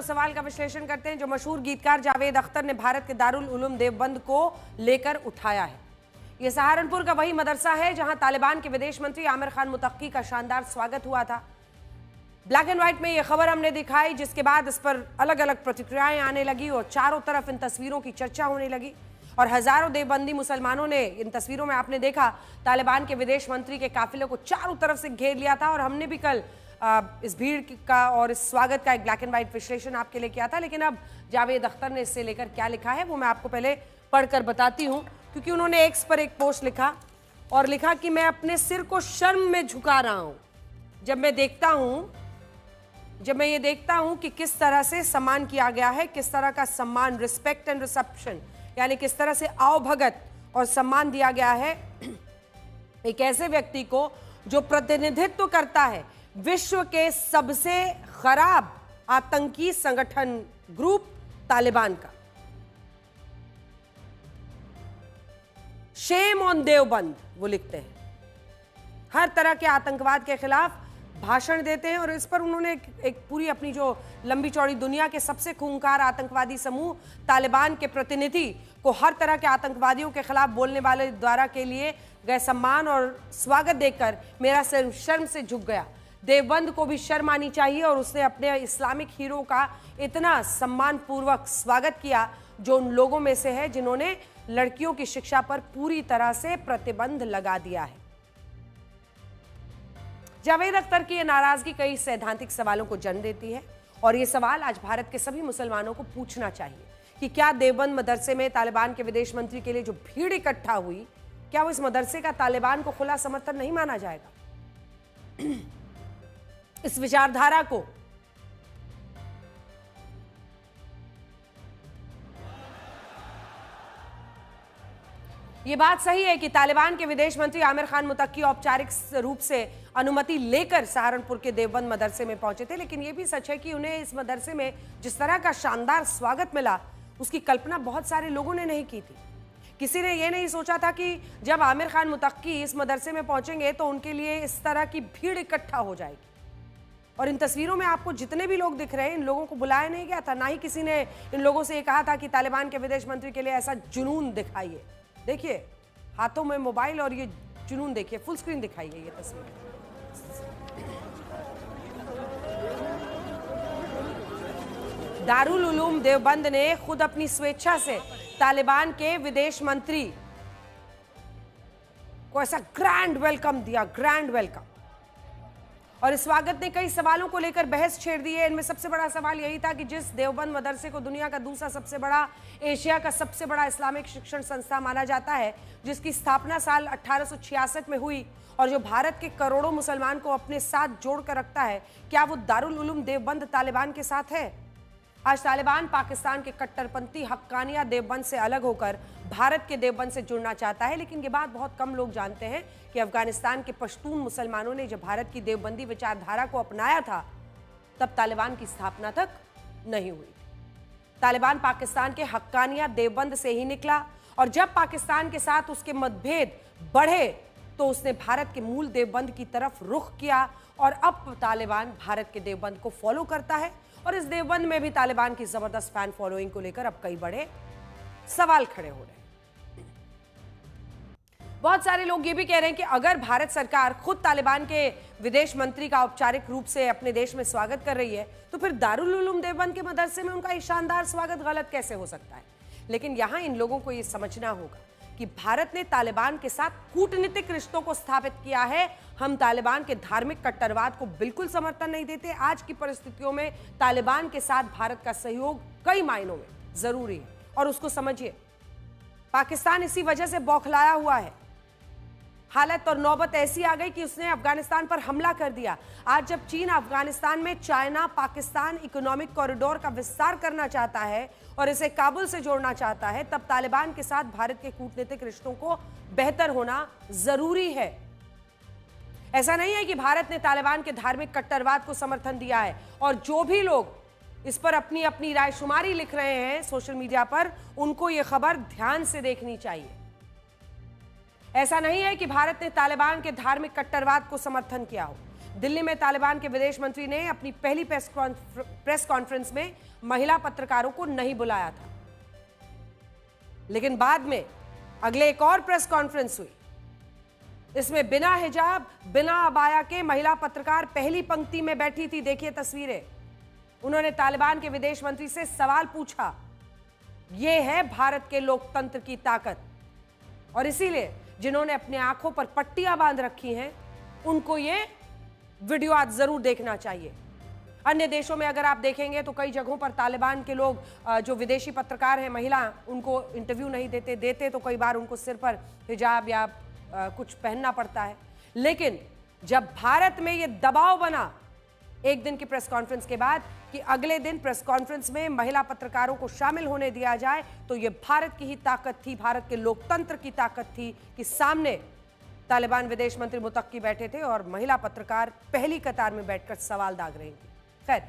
सवाल का विश्लेषण करते हैं जो मशहूर गीतकार जावेद अख्तर ने भारत के दारुल उलूम देवबंद को लेकर उठाया है। यह सहारनपुर का वही मदरसा है जहां तालिबान के विदेश मंत्री आमिर खान मुतक्की का शानदार स्वागत हुआ था। ब्लैक एंड व्हाइट में यह खबर हमने दिखाई, जिसके बाद इस पर अलग अलग प्रतिक्रियाएं आने लगी और चारों तरफ इन तस्वीरों की चर्चा होने लगी और हजारों देवबंदी मुसलमानों ने इन तस्वीरों में आपने देखा तालिबान के विदेश मंत्री के काफिले को चारों तरफ से घेर लिया था। और हमने भी कल इस भीड़ का और इस स्वागत का एक ब्लैक एंड व्हाइट विश्लेषण आपके लिए किया था, लेकिन अब जावेद अख्तर ने इससे लेकर क्या लिखा है वो मैं आपको पहले पढ़कर बताती हूं, क्योंकि उन्होंने एक्स पर एक पोस्ट लिखा और लिखा कि मैं अपने सिर को शर्म में झुका रहा हूं जब मैं ये देखता हूं कि किस तरह से सम्मान किया गया है, किस तरह का सम्मान, रिस्पेक्ट एंड रिसेप्शन, यानी किस तरह से आवभगत और सम्मान दिया गया है एक ऐसे व्यक्ति को जो प्रतिनिधित्व करता है विश्व के सबसे खराब आतंकी संगठन ग्रुप तालिबान का। शेम ऑन देवबंद, वो लिखते हैं। हर तरह के आतंकवाद के खिलाफ भाषण देते हैं और इस पर उन्होंने एक पूरी अपनी जो लंबी चौड़ी दुनिया के सबसे खूंखार आतंकवादी समूह तालिबान के प्रतिनिधि को हर तरह के आतंकवादियों के खिलाफ बोलने वाले द्वारा के लिए गए सम्मान और स्वागत देखकर मेरा सिर शर्म से झुक गया। देवबंद को भी शर्म आनी चाहिए और उसने अपने इस्लामिक हीरो का इतना सम्मानपूर्वक स्वागत किया जो उन लोगों में से है जिन्होंने लड़कियों की शिक्षा पर पूरी तरह से प्रतिबंध लगा दिया है। जावेद अख्तर की यह नाराजगी कई सैद्धांतिक सवालों को जन्म देती है और ये सवाल आज भारत के सभी मुसलमानों को पूछना चाहिए कि क्या देवबंद मदरसे में तालिबान के विदेश मंत्री के लिए जो भीड़ इकट्ठा हुई, क्या वो इस मदरसे का तालिबान को खुला समर्थन नहीं माना जाएगा? इस विचारधारा को यह बात सही है कि तालिबान के विदेश मंत्री आमिर खान मुतक्की औपचारिक रूप से अनुमति लेकर सहारनपुर के देवबंद मदरसे में पहुंचे थे, लेकिन यह भी सच है कि उन्हें इस मदरसे में जिस तरह का शानदार स्वागत मिला उसकी कल्पना बहुत सारे लोगों ने नहीं की थी। किसी ने यह नहीं सोचा था कि जब आमिर खान मुतक्की इस मदरसे में पहुंचेंगे तो उनके लिए इस तरह की भीड़ इकट्ठा हो जाएगी। और इन तस्वीरों में आपको जितने भी लोग दिख रहे हैं, इन लोगों को बुलाया नहीं गया था, ना ही किसी ने इन लोगों से ये कहा था कि तालिबान के विदेश मंत्री के लिए ऐसा जुनून दिखाइए। देखिए हाथों में मोबाइल और ये जुनून देखिए, फुल स्क्रीन दिखाइए ये तस्वीर। दारुल उलूम देवबंद ने खुद अपनी स्वेच्छा से तालिबान के विदेश मंत्री को ऐसा ग्रैंड वेलकम दिया, ग्रैंड वेलकम। और इस स्वागत ने कई सवालों को लेकर बहस छेड़ दी है। इनमें सबसे बड़ा सवाल यही था कि जिस देवबंद मदरसे को दुनिया का दूसरा सबसे बड़ा, एशिया का सबसे बड़ा इस्लामिक शिक्षण संस्था माना जाता है, जिसकी स्थापना साल 1866 में हुई और जो भारत के करोड़ों मुसलमान को अपने साथ जोड़ कर रखता है, क्या वो दारुल उलूम देवबंद तालिबान के साथ है? आज तालिबान पाकिस्तान के कट्टरपंथी हक्कानिया देवबंद से अलग होकर भारत के देवबंद से जुड़ना चाहता है, लेकिन ये बात बहुत कम लोग जानते हैं कि अफगानिस्तान के पश्तून मुसलमानों ने जब भारत की देवबंदी विचारधारा को अपनाया था तब तालिबान की स्थापना तक नहीं हुई। तालिबान पाकिस्तान के हक्कानिया देवबंद से ही निकला और जब पाकिस्तान के साथ उसके मतभेद बढ़े तो उसने भारत के मूल देवबंद की तरफ रुख किया और अब तालिबान भारत के देवबंद को फॉलो करता है। और इस देवबंद में भी तालिबान की जबरदस्त फैन फॉलोइंग को लेकर अब कई बड़े सवाल खड़े हो रहे हैं। बहुत सारे लोग ये भी कह रहे हैं कि अगर भारत सरकार खुद तालिबान के विदेश मंत्री का औपचारिक रूप से अपने देश में स्वागत कर रही है तो फिर दारुल उलूम देवबंद के मदरसे में उनका ये शानदार स्वागत गलत कैसे हो सकता है? लेकिन यहां इन लोगों को ये समझना होगा कि भारत ने तालिबान के साथ कूटनीतिक रिश्तों को स्थापित किया है। हम तालिबान के धार्मिक कट्टरवाद को बिल्कुल समर्थन नहीं देते। आज की परिस्थितियों में तालिबान के साथ भारत का सहयोग कई मायनों में जरूरी है और उसको समझिए। पाकिस्तान इसी वजह से बौखलाया हुआ है। हालत और नौबत ऐसी आ गई कि उसने अफगानिस्तान पर हमला कर दिया। आज जब चीन अफगानिस्तान में चाइना पाकिस्तान इकोनॉमिक कॉरिडोर का विस्तार करना चाहता है और इसे काबुल से जोड़ना चाहता है, तब तालिबान के साथ भारत के कूटनीतिक रिश्तों को बेहतर होना जरूरी है। ऐसा नहीं है कि भारत ने तालिबान के धार्मिक कट्टरवाद को समर्थन दिया है और जो भी लोग इस पर अपनी अपनी रायशुमारी लिख रहे हैं सोशल मीडिया पर, उनको यह खबर ध्यान से देखनी चाहिए। ऐसा नहीं है कि भारत ने तालिबान के धार्मिक कट्टरवाद को समर्थन किया हो। दिल्ली में तालिबान के विदेश मंत्री ने अपनी पहली प्रेस कॉन्फ्रेंस में महिला पत्रकारों को नहीं बुलाया था, लेकिन बाद में अगले एक और प्रेस कॉन्फ्रेंस हुई। इसमें बिना हिजाब, बिना अबाया के महिला पत्रकार पहली पंक्ति में बैठी थी। देखिए तस्वीरें। उन्होंने तालिबान के विदेश मंत्री से सवाल पूछा। यह है भारत के लोकतंत्र की ताकत। और इसीलिए जिन्होंने अपने आंखों पर पट्टियां बांध रखी हैं, उनको यह वीडियो आज जरूर देखना चाहिए। अन्य देशों में अगर आप देखेंगे तो कई जगहों पर तालिबान के लोग, जो विदेशी पत्रकार हैं, महिला, उनको इंटरव्यू नहीं देते तो कई बार उनको सिर पर हिजाब या कुछ पहनना पड़ता है। लेकिन जब भारत में यह दबाव बना एक दिन की प्रेस कॉन्फ्रेंस के बाद कि अगले दिन प्रेस कॉन्फ्रेंस में महिला पत्रकारों को शामिल होने दिया जाए, तो यह भारत की ही ताकत थी, भारत के लोकतंत्र की ताकत थी कि सामने तालिबान विदेश मंत्री मुत्तकी बैठे थे और महिला पत्रकार पहली कतार में बैठकर सवाल दाग रही थी। खैर,